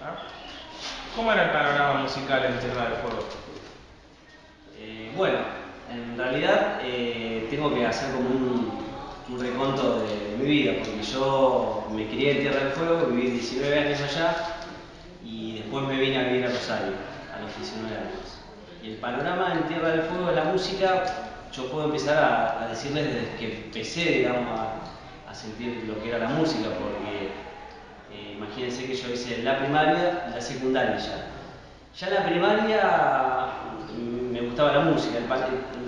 ¿Ah? ¿Cómo era el panorama musical en Tierra del Fuego? Bueno, en realidad tengo que hacer como un reconto de mi vida, porque yo me crié en Tierra del Fuego, viví 19 años allá y después me vine a vivir a Rosario a los 19 años. Y el panorama en Tierra del Fuego de la música, yo puedo empezar a decirles desde que empecé, digamos, a sentir lo que era la música, porque imagínense que yo hice la primaria y la secundaria ya. Ya en la primaria me gustaba la música.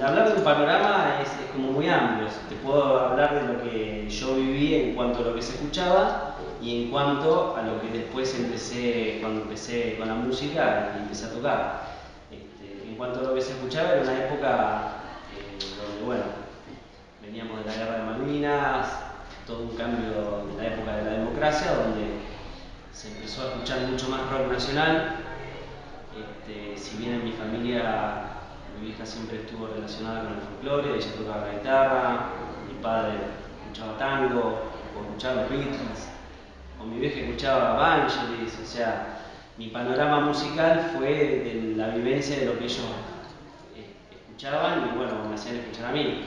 Hablar de un panorama es como muy amplio. Te puedo hablar de lo que yo viví en cuanto a lo que se escuchaba y en cuanto a lo que después empecé, cuando empecé con la música y empecé a tocar. En cuanto a lo que se escuchaba, era una época donde, bueno, veníamos de la guerra de Malvinas, todo un cambio en la época de la democracia, donde se empezó a escuchar mucho más rock nacional. Si bien en mi familia, mi vieja siempre estuvo relacionada con el folclore, ella tocaba la guitarra, mi padre escuchaba tango, o escuchaba los Beatles, o mi vieja escuchaba Vangelis, o sea, mi panorama musical fue de la vivencia de lo que ellos escuchaban y bueno, me hacían escuchar a mí.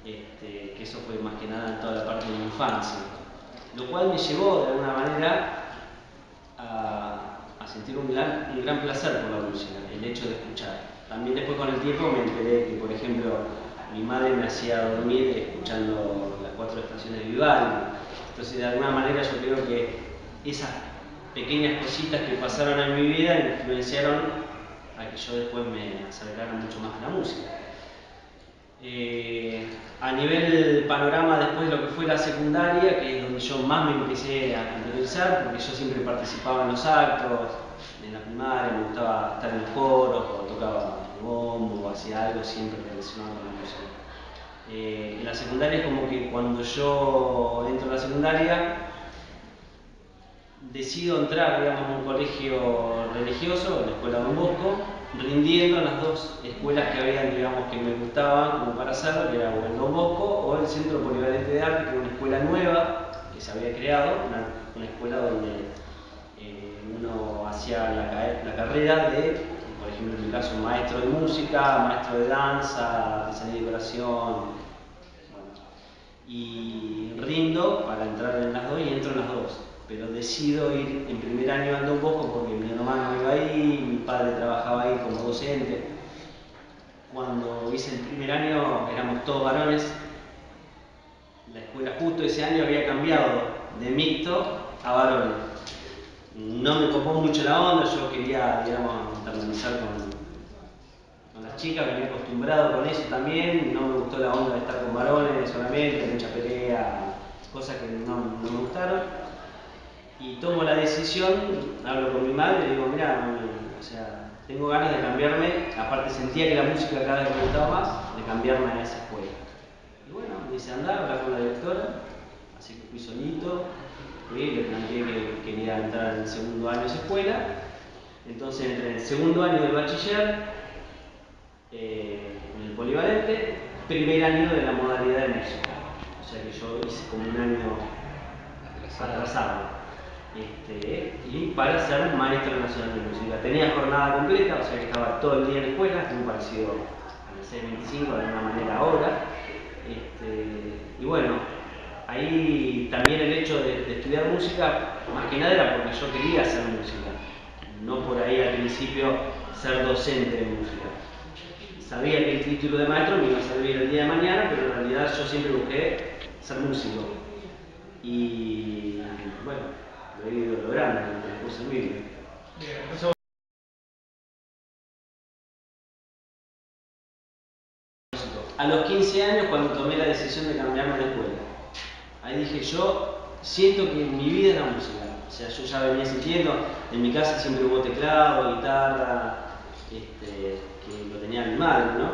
Que eso fue más que nada en toda la parte de mi infancia. Lo cual me llevó de alguna manera a sentir un gran placer por la música, el hecho de escuchar. También después con el tiempo me enteré que, por ejemplo, mi madre me hacía dormir escuchando las 4 estaciones de Vivaldi. Entonces, de alguna manera yo creo que esas pequeñas cositas que pasaron en mi vida influenciaron a que yo después me acercara mucho más a la música. A nivel panorama después de lo que fue la secundaria, que es donde yo más me empecé a interiorizar, porque yo siempre participaba en los actos, en la primaria me gustaba estar en los coros, o tocaba el bombo, o hacía algo siempre relacionado con la música. En la secundaria es como que cuando yo entro a la secundaria, decido entrar, digamos, a un colegio religioso, la escuela Don Bosco, rindiendo en las dos escuelas que habían, digamos, que me gustaban como para hacerlo, que era o el Don Bosco o el Centro Polivalente de Arte, que era una escuela nueva que se había creado, una escuela donde uno hacía la carrera de, por ejemplo, en mi caso, maestro de música, maestro de danza, artesanía y decoración, bueno, y rindo para entrar en las dos y entro en las dos. Pero decido ir en primer año al Don Bosco porque mi hermano iba ahí, mi padre trabajaba ahí como docente. Cuando hice el primer año éramos todos varones. La escuela justo ese año había cambiado de mixto a varones. No me copó mucho la onda, yo quería, digamos, internalizar con las chicas, venía acostumbrado con eso también, no me gustó la onda de estar con varones solamente, mucha pelea, cosas que no me gustaron. Y tomo la decisión, hablo con mi madre y le digo, mira, o sea, tengo ganas de cambiarme, aparte sentía que la música cada vez me gustaba más, de cambiarme a esa escuela. Y bueno, me dice, andá, hablar con la directora, así que fui solito, le planteé que quería entrar en el segundo año de esa escuela, entonces entré en el segundo año del bachiller, en el polivalente, primer año de la modalidad de música. O sea que yo hice como un año atrasado. Y para ser maestro nacional de música. Tenía jornada completa, o sea que estaba todo el día en la escuela, muy parecido al C25 de alguna manera ahora. Y bueno, ahí también el hecho de estudiar música, más que nada era porque yo quería hacer música, no por ahí al principio ser docente de música. Sabía que el título de maestro me iba a servir el día de mañana, pero en realidad yo siempre busqué ser músico. Y bueno, lo he ido logrando en el transcurso de mi vida. Bien, entonces A los 15 años, cuando tomé la decisión de cambiarme de escuela, ahí dije, yo siento que mi vida es la música. O sea, yo ya venía sintiendo, en mi casa siempre hubo teclado, guitarra, que lo tenía mi madre, ¿no?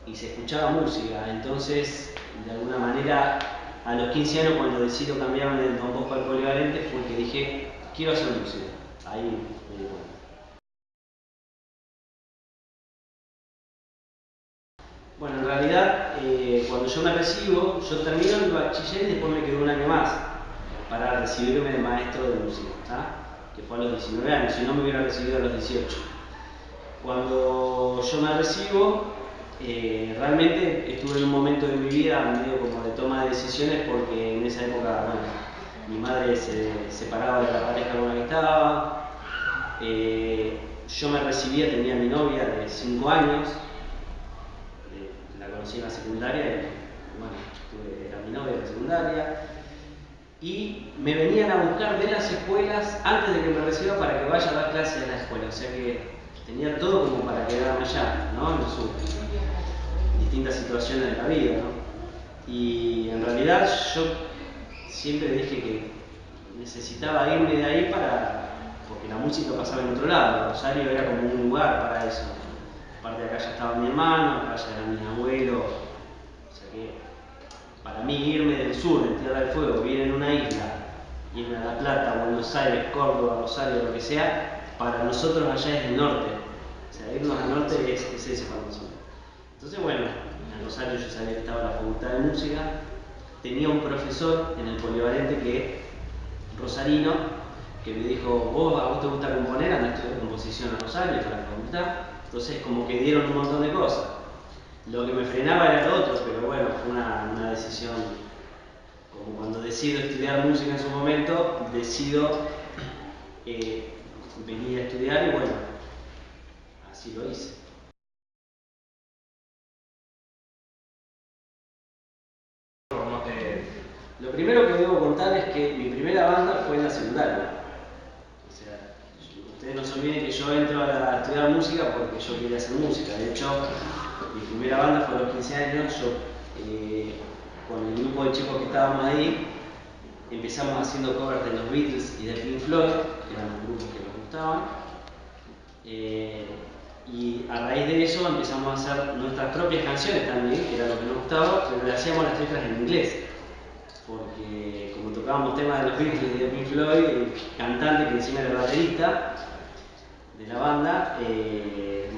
Y se escuchaba música. Entonces, de alguna manera, a los 15 años, cuando decido cambiarme del Don Bosco al polivalente, fue que dije, quiero hacer música. Ahí me di cuenta. Bueno, en realidad, cuando yo me recibo, yo termino el bachiller y después me quedo un año más para recibirme de maestro de música. ¿Ah? que fue a los 19 años, si no me hubiera recibido a los 18. Cuando yo me recibo, realmente estuve en un momento de mi vida medio como de toma de decisiones, porque en esa época, bueno, mi madre se separaba de la pareja con la que estaba. Yo me recibía, tenía mi novia de 5 años, la conocí en la secundaria y bueno, era mi novia en la secundaria. Y me venían a buscar de las escuelas antes de que me reciba para que vaya a dar clases en la escuela. O sea que tenía todo como para quedarme allá, ¿no? En sus distintas situaciones de la vida, ¿no? Y en realidad yo siempre dije que necesitaba irme de ahí porque la música pasaba en otro lado. Rosario era como un lugar para eso. Aparte de acá ya estaba mi hermano, acá ya era mi abuelo. O sea que para mí irme del sur, de Tierra del Fuego, vivir en una isla, irme a La Plata, Buenos Aires, Córdoba, Rosario, lo que sea, para nosotros allá es el norte. O sea, irnos al norte es ese para nosotros. Entonces, bueno, en Rosario yo sabía que estaba en la Facultad de Música, tenía un profesor en el polivalente que rosarino, que me dijo, ¿a vos te gusta componer? Anda a estudiar composición a Rosario, está en la facultad. Entonces, como que dieron un montón de cosas. Lo que me frenaba era lo otro, pero bueno, fue una decisión. Como cuando decido estudiar música en su momento, decido venir a estudiar y bueno, así lo hice. Lo primero que debo contar es que mi primera banda fue en la secundaria. O sea, ustedes no se olviden que yo entro a estudiar música porque yo quería hacer música. De hecho, mi primera banda fue a los 15 años. Yo, con el grupo de chicos que estábamos ahí, empezamos haciendo covers de los Beatles y de Pink Floyd, que eran los grupos que nos gustaban. Y a raíz de eso empezamos a hacer nuestras propias canciones también, que era lo que nos gustaba, pero le hacíamos las letras en inglés. Porque como tocábamos temas de los Beatles y de Pink Floyd, el cantante, que encima era el baterista de la banda,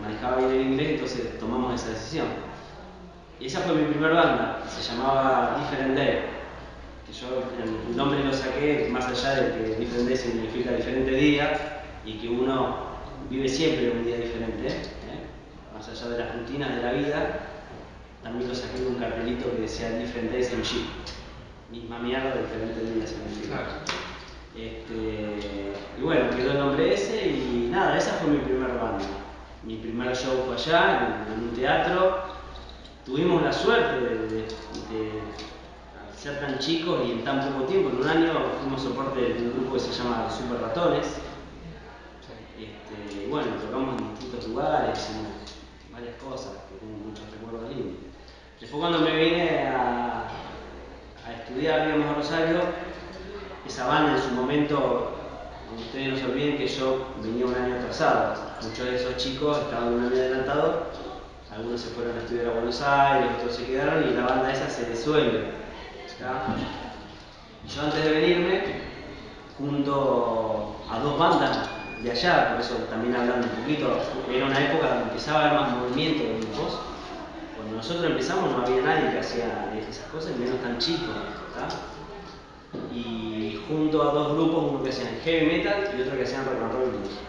manejaba bien el inglés, entonces tomamos esa decisión. Y esa fue mi primera banda, se llamaba Different Day, que yo el nombre lo saqué más allá de que Different Day significa diferente día y que uno vive siempre un día diferente, más allá de las rutinas de la vida. También lo saqué de un cartelito que decía Different Days in Sheep, misma mierda, diferentes días significa. Y bueno, quedó el nombre ese y nada, esa fue mi primera banda. Mi primer show fue allá, en un teatro. Tuvimos la suerte de ser tan chicos y en tan poco tiempo, en un año fuimos soporte de un grupo que se llama Los Super Ratones. Bueno, tocamos en distintos lugares, hicimos varias cosas, que tengo muchos recuerdos lindos. Después cuando me vine a estudiar, digamos, a Rosario, esa banda en su momento, ustedes no se olviden que yo venía un año atrasado. Muchos de esos chicos estaban un año adelantado, algunos se fueron a estudiar a Buenos Aires, otros se quedaron y la banda esa se disuelve. Yo antes de venirme, junto a dos bandas de allá, por eso también hablando un poquito, era una época donde empezaba a haber más movimiento de grupos. Cuando nosotros empezamos no había nadie que hacía esas cosas, y menos tan chicos. Y junto a dos grupos, uno que hacían heavy metal y otro que hacían rock and roll blues.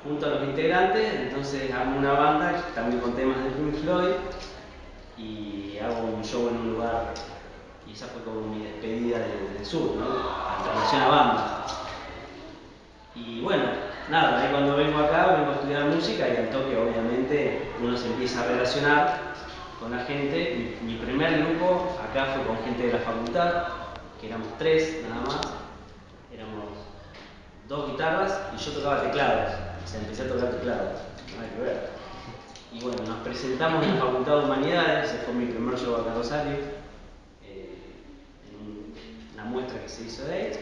Junto a los integrantes, entonces hago una banda también con temas de Pink Floyd y hago un show en un lugar. Y esa fue como mi despedida del sur, ¿no? En relación a bandas. Y bueno, nada, ahí cuando vengo acá, vengo a estudiar música y al toque obviamente uno se empieza a relacionar con la gente. Mi primer grupo acá fue con gente de la facultad, que éramos 3 nada más. Éramos 2 guitarras y yo tocaba teclados. O sea, empecé a tocar teclados, nada que ver. Y bueno, nos presentamos en la Facultad de Humanidades, ese fue mi primer show acá en Rosario, en una muestra que se hizo de ahí.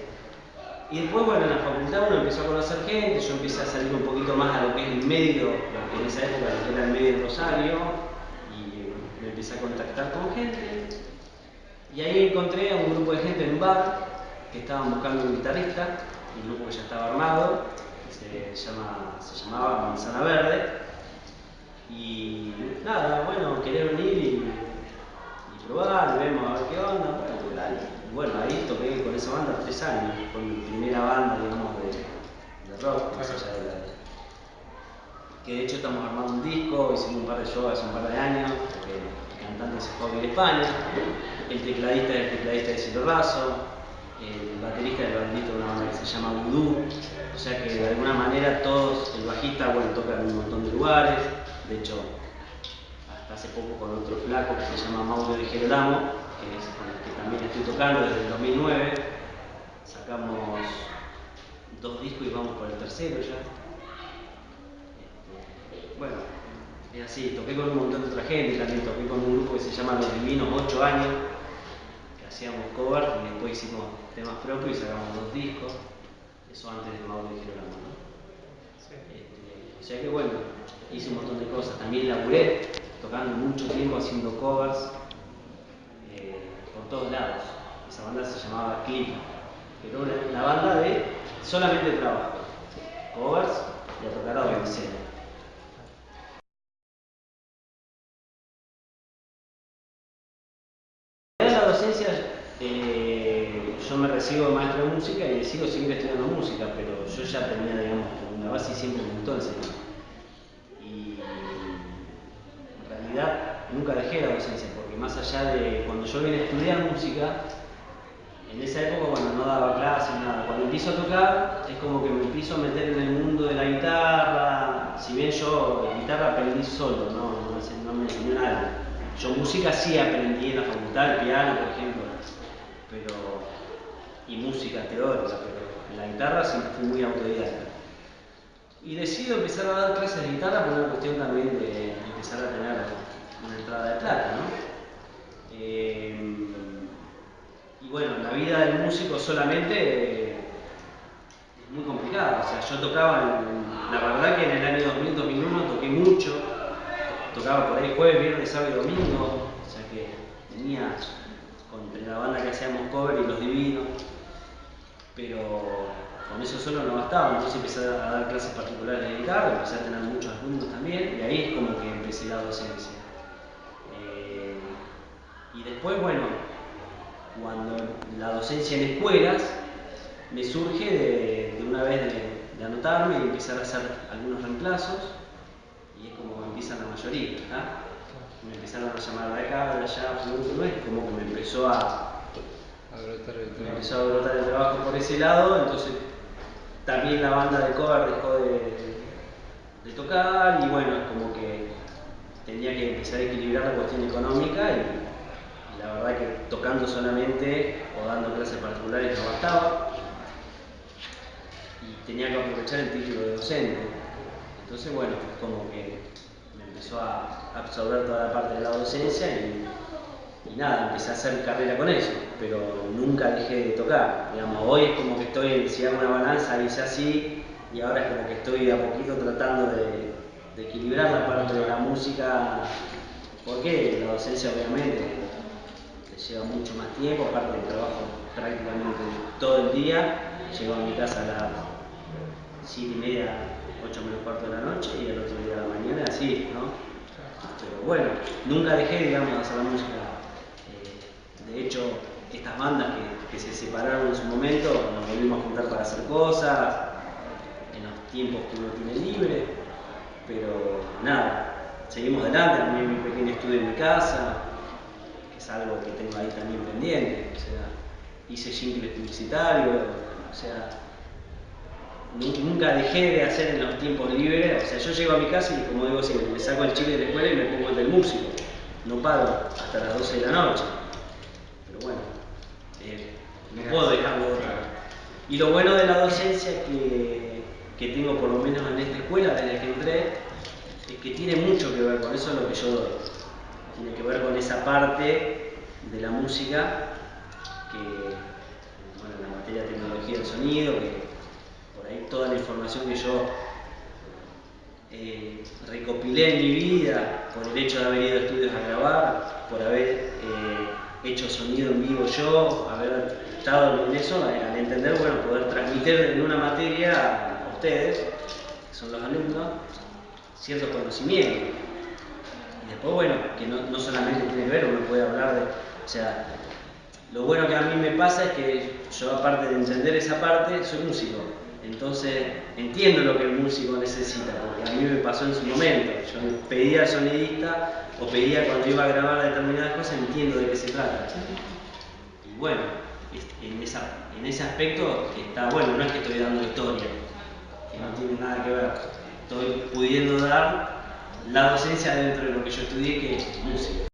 Y después, bueno, en la facultad uno empezó a conocer gente, yo empecé a salir un poquito más a lo que es el medio, lo que en esa época era el medio de Rosario, y me empecé a contactar con gente. Y ahí encontré a un grupo de gente en un bar que estaban buscando un guitarrista, un grupo que ya estaba armado, que se llamaba Manzana Verde. Y nada, bueno, quería venir y probar, vemos a ver qué onda, bueno, dale. Y bueno, ahí toqué con esa banda 3 años, fue mi primera banda, digamos, rock, más allá de la... Que de hecho estamos armando un disco, hicimos un par de shows hace un par de años, porque el cantante se fue a vivir a España, el tecladista es el tecladista de Cielo Raso, el baterista es el baterista de una banda que se llama Voodoo, o sea que de alguna manera todos, el bajista, bueno, toca en un montón de lugares, de hecho, hasta hace poco con otro flaco que se llama Mauro de Gerolamo, que es con el que también estoy tocando desde el 2009, sacamos 2 discos y vamos por el tercero ya. Bueno, es así, toqué con un montón de otra gente, también toqué con un grupo que se llama Los Divinos 8 años, que hacíamos covers y después hicimos temas propios y sacamos 2 discos, eso antes de Mauro de Girolamo, ¿no? Sí. O sea que bueno, hice un montón de cosas, también laburé, tocando mucho tiempo haciendo covers por todos lados. Esa banda se llamaba Clip, pero una banda de solamente de trabajo, covers y a tocar a donde sea. En la docencia yo me recibo de maestro de música y decido seguir estudiando música, pero yo ya tenía, digamos, una base y siempre me gustó enseñar. Y en realidad nunca dejé la docencia, porque más allá de cuando yo vine a estudiar música, en esa época, bueno, no daba clases, nada. Cuando empiezo a tocar, es como que me empiezo a meter en el mundo de la guitarra. Si bien yo guitarra aprendí solo, no me enseñó nadie. Yo música sí aprendí en la facultad, el piano, por ejemplo, y música teórica, pero en la guitarra siempre fui muy autodidacta. Y decido empezar a dar clases de guitarra por una cuestión también de empezar a tener una entrada de plata, ¿no? Y bueno, la vida del músico solamente es muy complicada. O sea, yo tocaba, la verdad que en el año 2000-2001 toqué mucho. Tocaba por ahí jueves, viernes, sábado y domingo. O sea que tenía entre la banda que hacíamos cover y Los Divinos. Pero con eso solo no bastaba. Entonces empecé a dar clases particulares de guitarra, empecé a tener muchos alumnos también. Y ahí es como que empecé la docencia. Y después, bueno, cuando la docencia en escuelas me surge de una vez de anotarme y empezar a hacer algunos reemplazos y es como empiezan la mayoría, ¿verdad? Me empezaron a llamar de acá, de allá, absolutamente, como que me empezó a brotar el trabajo por ese lado, entonces también la banda de cover dejó de tocar y bueno, es como que tenía que empezar a equilibrar la cuestión económica y la verdad que tocando solamente o dando clases particulares no bastaba y tenía que aprovechar el título de docente. Entonces bueno, como que me empezó a absorber toda la parte de la docencia y nada, empecé a hacer carrera con eso, pero nunca dejé de tocar. Digamos, hoy es como que estoy, si hago una balanza, hice así y ahora es como que estoy a poquito tratando de equilibrar la parte de la música, porque la docencia obviamente te lleva mucho más tiempo, aparte del trabajo prácticamente todo el día. Llego a mi casa a las 7:30, 8 menos cuarto de la noche y al otro día de la mañana así, ¿no? Pero bueno, nunca dejé, digamos, de hacer la música. De hecho, estas bandas que se separaron en su momento, nos volvimos a juntar para hacer cosas, en los tiempos que uno tiene libre, pero nada, seguimos adelante, también mi pequeño estudio en mi casa, que es algo que tengo ahí también pendiente, o sea, hice jingles publicitarios, o sea, nunca dejé de hacer en los tiempos libres, o sea, yo llego a mi casa y como digo siempre, me saco el chile de la escuela y me pongo el del músico, no paro hasta las 12 de la noche, pero bueno, no puedo dejarlo de otra. Y lo bueno de la docencia que tengo por lo menos en esta escuela desde que entré, es que tiene mucho que ver con eso lo que yo doy, tiene que ver con esa parte de la música que, bueno, en la materia de tecnología del sonido, que por ahí toda la información que yo recopilé en mi vida, por el hecho de haber ido a estudios a grabar, por haber hecho sonido en vivo yo, haber estado en eso, al entender, bueno, poder transmitir en una materia a ustedes, que son los alumnos, ciertos conocimientos. Y después, bueno, que no solamente tiene que ver, uno puede hablar de, o sea, lo bueno que a mí me pasa es que yo, aparte de entender esa parte, soy músico. Entonces entiendo lo que el músico necesita, porque a mí me pasó en su momento. Yo pedía al sonidista o pedía cuando iba a grabar determinadas cosas, entiendo de qué se trata. Y bueno, en ese aspecto está bueno, no es que estoy dando historia, que no tiene nada que ver. Estoy pudiendo dar la docencia dentro de lo que yo estudié, que es música.